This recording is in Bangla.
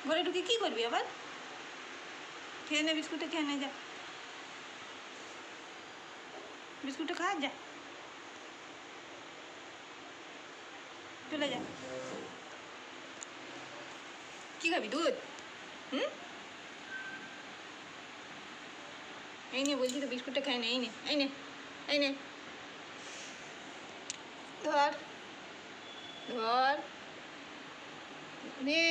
ঘরে ঢুকে কী করবি আবার? খেয়ে নে বিস্কুটটা, খেয়ে নে, যা বিস্কুটটা খা, যা চলে যা। কী খাবি, দুধ? হুম, এই নে বলছি তো, বিস্কুটটা খাই না, এই নে, এই নে, এই নে, ধর ধর নে।